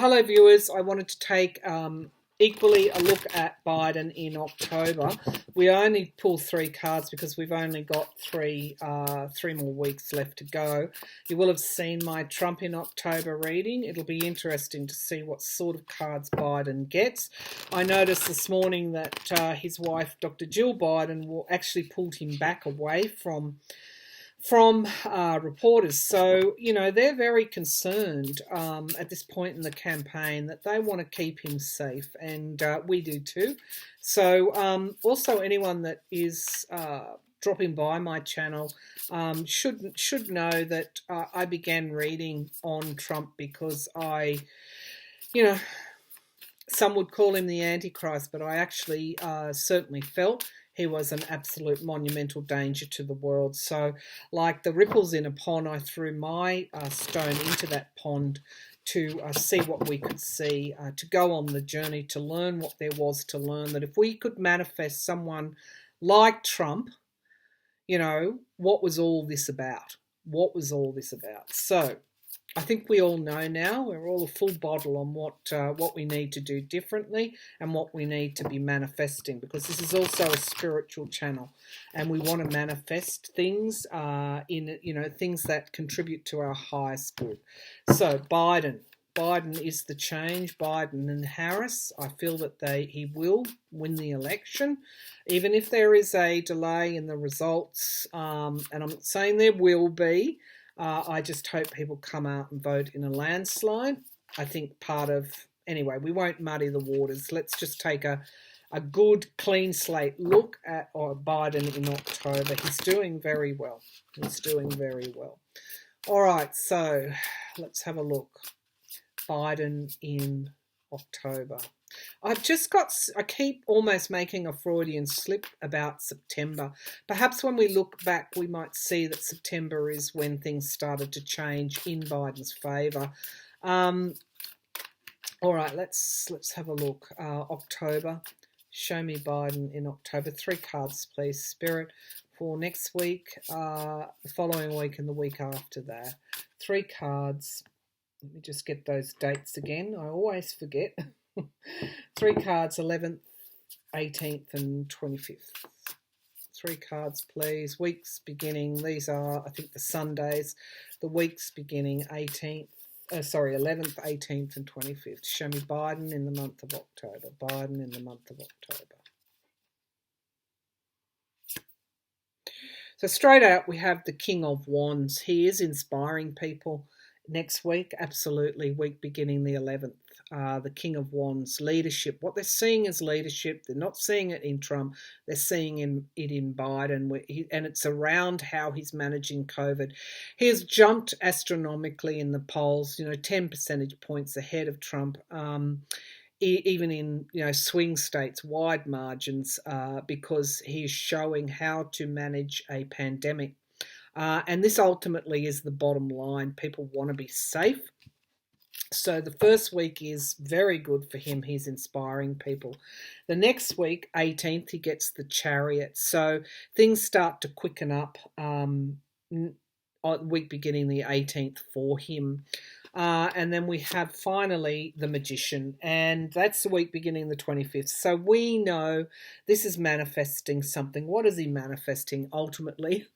Hello, viewers. I wanted to take equally a look at Biden in October. We only pull 3 cards because we've only got three more weeks left to go. You will have seen my Trump in October reading. It'll be interesting to see what sort of cards Biden gets. I noticed this morning that his wife, Dr. Jill Biden, actually pulled him back away from reporters. So, you know, they're very concerned at this point in the campaign that they want to keep him safe, and we do too. So also anyone that is dropping by my channel should know that I began reading on Trump because some would call him the Antichrist, but I actually certainly felt he was an absolute monumental danger to the world. So, like the ripples in a pond, I threw my stone into that pond to see what we could see, to go on the journey, to learn what there was to learn, that if we could manifest someone like Trump, you know, what was all this about? What was all this about? So, I think we all know now, we're all a full bottle on what we need to do differently and what we need to be manifesting, because this is also a spiritual channel and we want to manifest things things that contribute to our highest good. So Biden is the change. Biden and Harris, I feel that he will win the election, even if there is a delay in the results, and I'm not saying there will be. I just hope people come out and vote in a landslide. I think anyway, we won't muddy the waters. Let's just take a good, clean slate look at Biden in October. He's doing very well. He's doing very well. All right, so let's have a look. Biden in October. I keep almost making a Freudian slip about September. Perhaps when we look back, we might see that September is when things started to change in Biden's favour. All right, let's have a look. October. Show me Biden in October. 3 cards, please, Spirit, for next week, the following week, and the week after that. 3 cards. Let me just get those dates again. I always forget. 3 cards, 11th, 18th and 25th. 3 cards, please. Weeks beginning. These are, I think, the Sundays. The weeks beginning 11th, 18th and 25th. Show me Biden in the month of October. Biden in the month of October. So straight out, we have the King of Wands. He is inspiring people. Next week, absolutely, week beginning the 11th, the King of Wands, leadership. What they're seeing is leadership. They're not seeing it in Trump. They're seeing it in Biden, and it's around how he's managing COVID. He has jumped astronomically in the polls, 10 percentage points ahead of Trump, even in swing states, wide margins, because he is showing how to manage a pandemic. And this ultimately is the bottom line. People want to be safe. So the first week is very good for him. He's inspiring people. The next week, 18th, he gets the Chariot. So things start to quicken up week beginning the 18th for him. And then we have finally the Magician, and that's the week beginning the 25th. So we know this is manifesting something. What is he manifesting ultimately?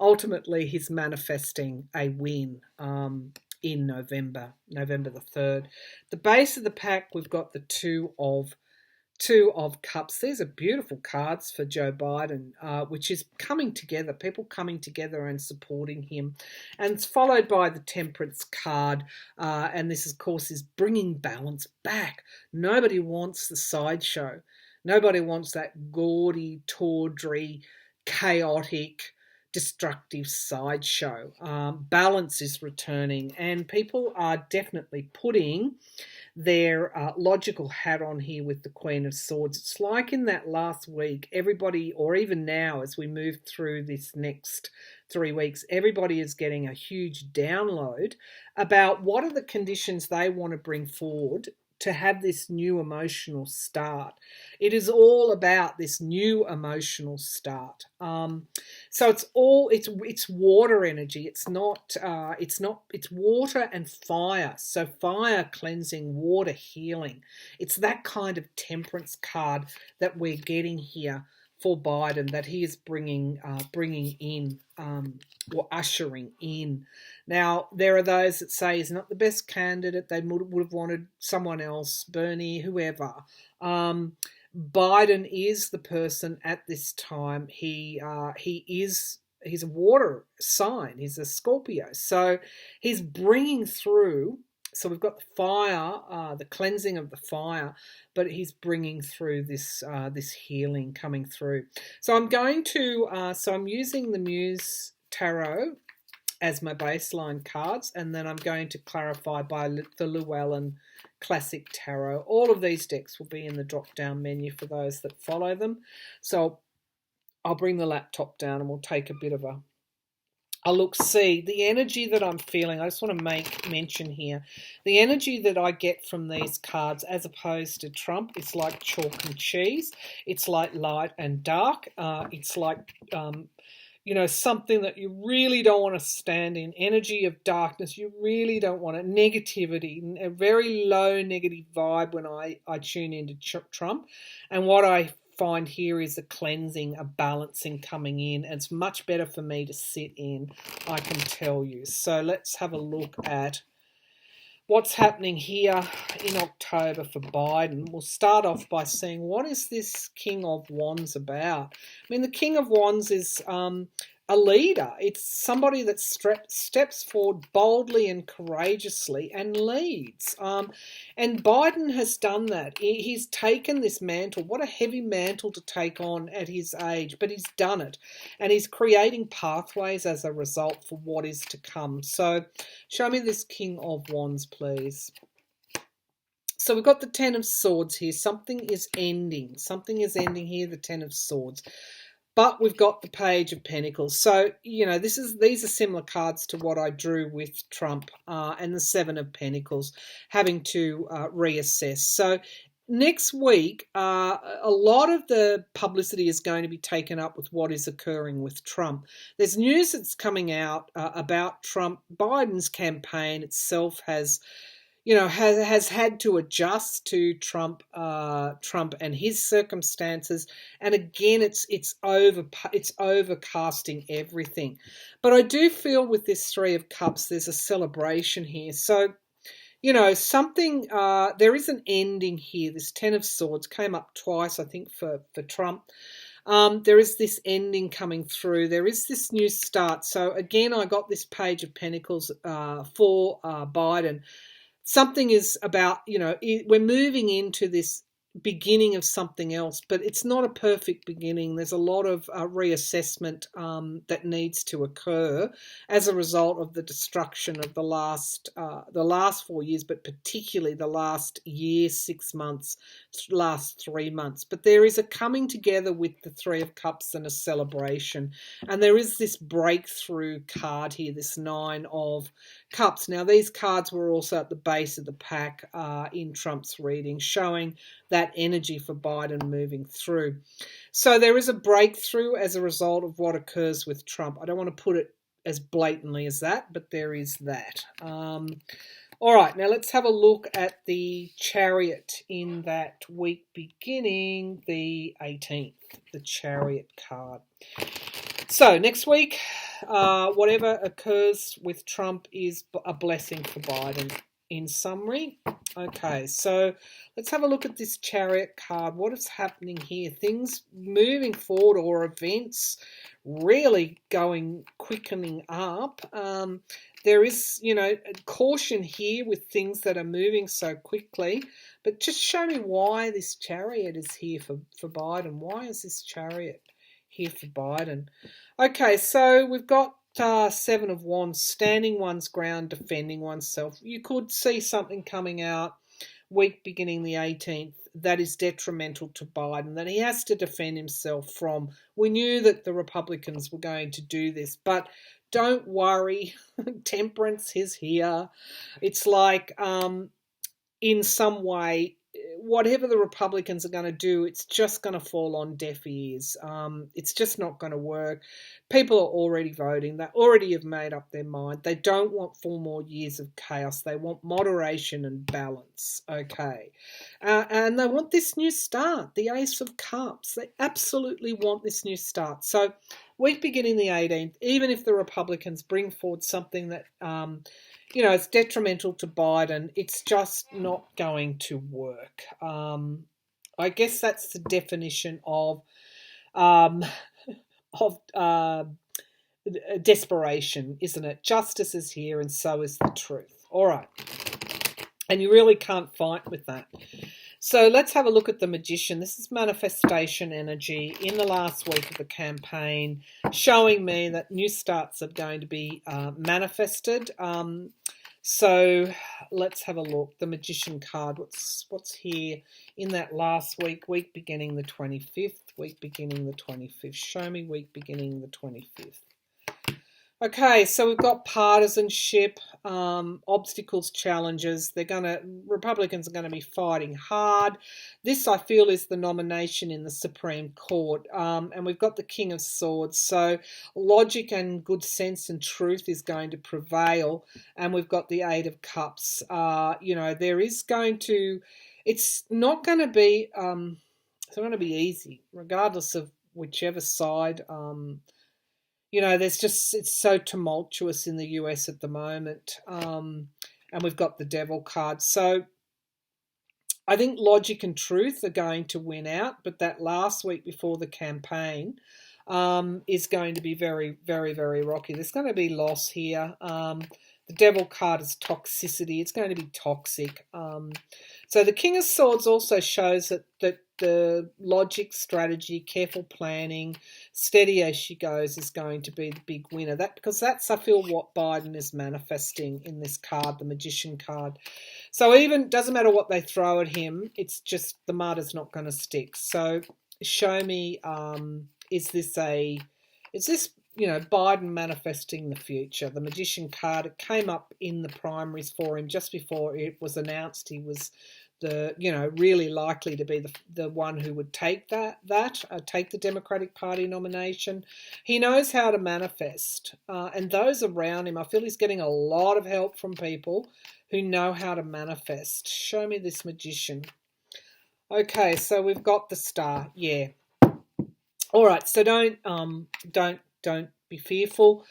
Ultimately, he's manifesting a win in November the 3rd. The base of the pack, we've got the Two of Cups. These are beautiful cards for Joe Biden, which is coming together, people coming together and supporting him. And it's followed by the Temperance card, and this, of course, is bringing balance back. Nobody wants the sideshow. Nobody wants that gaudy, tawdry, chaotic, destructive sideshow. Balance is returning, and people are definitely putting their logical hat on here with the Queen of Swords. It's like in that last week, everybody, or even now as we move through this next 3 weeks, everybody is getting a huge download about what are the conditions they want to bring forward to have this new emotional start. It is all about this new emotional start. So it's water energy. It's water and fire. So fire cleansing, water healing. It's that kind of temperance card that we're getting here for Biden, that he is bringing in, or ushering in. Now, there are those that say he's not the best candidate. They would have wanted someone else, Bernie, whoever. Biden is the person at this time. He's a water sign. He's a Scorpio. So he's bringing through. So we've got the fire, the cleansing of the fire, but he's bringing through this healing coming through. So I'm going to, I'm using the Muse Tarot as my baseline cards, and then I'm going to clarify by the Llewellyn Classic Tarot. All of these decks will be in the drop-down menu for those that follow them. So I'll bring the laptop down and we'll take a bit of a look. See, the energy that I'm feeling, I just want to make mention here, the energy that I get from these cards as opposed to Trump, it's like chalk and cheese. It's like light and dark. It's like, something that you really don't want to stand in. Energy of darkness, you really don't want it. Negativity, a very low negative vibe when I tune into Trump. And what I find here is a cleansing, a balancing coming in. It's much better for me to sit in, I can tell you. So let's have a look at what's happening here in October for Biden. We'll start off by seeing, what is this King of Wands about? I mean, the King of Wands is a leader. It's somebody that steps forward boldly and courageously and leads. And Biden has done that. He's taken this mantle. What a heavy mantle to take on at his age, but he's done it. And he's creating pathways as a result for what is to come. So show me this King of Wands, please. So we've got the Ten of Swords here. Something is ending. Something is ending here, the Ten of Swords. But we've got the Page of Pentacles. So, these are similar cards to what I drew with Trump, and the Seven of Pentacles, having to reassess. So next week, a lot of the publicity is going to be taken up with what is occurring with Trump. There's news that's coming out about Trump. Biden's campaign itself has had to adjust to Trump and his circumstances, and again, it's overcasting everything. But I do feel with this Three of Cups, there's a celebration here. So, something. There is an ending here. This Ten of Swords came up twice, I think, for Trump. There is this ending coming through. There is this new start. So again, I got this Page of Pentacles for Biden. Something is about, we're moving into this beginning of something else, but it's not a perfect beginning. There's a lot of reassessment that needs to occur as a result of the destruction of the last 4 years, but particularly the last year, 6 months, last 3 months. But there is a coming together with the Three of Cups and a celebration. And there is this breakthrough card here, this Nine of Cups. Now, these cards were also at the base of the pack in Trump's reading, showing that energy for Biden moving through. So there is a breakthrough as a result of what occurs with Trump. I don't want to put it as blatantly as that, but there is that. All right, now let's have a look at the Chariot in that week beginning the 18th, the Chariot card. So next week, whatever occurs with Trump is a blessing for Biden. In summary, okay, so let's have a look at this Chariot card. What is happening here? Things moving forward, or events really quickening up. There is, caution here with things that are moving so quickly. But just show me why this Chariot is here for Biden. Why is this Chariot here for Biden? Okay, so we've got Seven of Wands, standing one's ground, defending oneself. You could see something coming out week beginning the 18th that is detrimental to Biden, that he has to defend himself from. We knew that the Republicans were going to do this, but don't worry, temperance is here. It's like in some way, whatever the Republicans are going to do, it's just going to fall on deaf ears. It's just not going to work. People are already voting. They already have made up their mind. They don't want 4 more years of chaos. They want moderation and balance, okay? And they want this new start, the Ace of Cups. They absolutely want this new start. So week beginning the 18th, even if the Republicans bring forward something that it's detrimental to Biden, it's just not going to work. I guess that's the definition of desperation, isn't it? Justice is here and so is the truth. All right. And you really can't fight with that. So let's have a look at the Magician. This is manifestation energy in the last week of the campaign, showing me that new starts are going to be manifested. So let's have a look. The Magician card, what's here in that last week beginning the 25th, week beginning the 25th. Show me week beginning the 25th. Okay, so we've got partisanship, obstacles, challenges. Republicans are going to be fighting hard. This, I feel, is the nomination in the Supreme Court. And we've got the King of Swords. So logic and good sense and truth is going to prevail. And we've got the Eight of Cups. There is going to, it's not going to be, it's not going to be easy, regardless of whichever side. It's so tumultuous in the US at the moment. And we've got the Devil card. So I think logic and truth are going to win out, but that last week before the campaign is going to be very, very, very rocky. There's going to be loss here. The Devil card is toxicity. It's going to be toxic. So the King of Swords also shows that the logic, strategy, careful planning, steady as she goes is going to be the big winner. Because that's, I feel, what Biden is manifesting in this card, the Magician card. So even, doesn't matter what they throw at him, it's just the mud is not going to stick. So show me, is this Biden manifesting the future? The Magician card, it came up in the primaries for him just before it was announced he was really likely to be the one who would take take the Democratic Party nomination. He knows how to manifest, and those around him, I feel he's getting a lot of help from people who know how to manifest. Show me this Magician. Okay, so we've got the Star. Yeah. All right. So don't be fearful.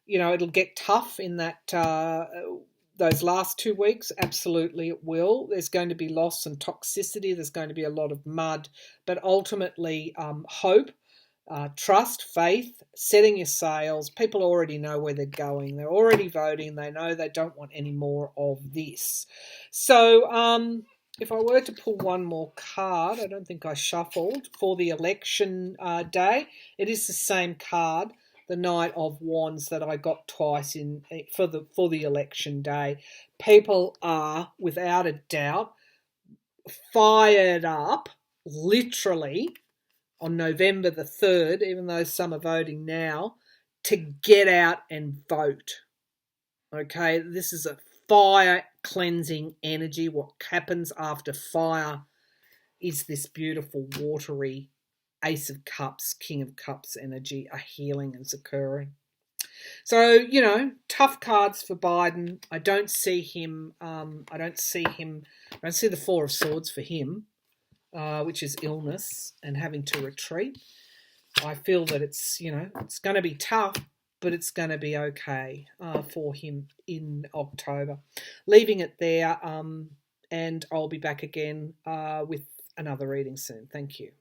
It'll get tough in that. Those last 2 weeks, absolutely it will. There's going to be loss and toxicity. There's going to be a lot of mud. But ultimately, hope, trust, faith, setting your sails. People already know where they're going. They're already voting. They know they don't want any more of this. So if I were to pull one more card, I don't think I shuffled, for the election day, it is the same card, the Knight of Wands, that I got twice in for the election day. People are, without a doubt, fired up, literally, on November the 3rd, even though some are voting now, to get out and vote. Okay, this is a fire cleansing energy. What happens after fire is this beautiful watery Ace of Cups, King of Cups energy. A healing is occurring. So, tough cards for Biden. I don't see him. I don't see the Four of Swords for him, which is illness and having to retreat. I feel that it's going to be tough, but it's going to be okay for him in October. Leaving it there, and I'll be back again with another reading soon. Thank you.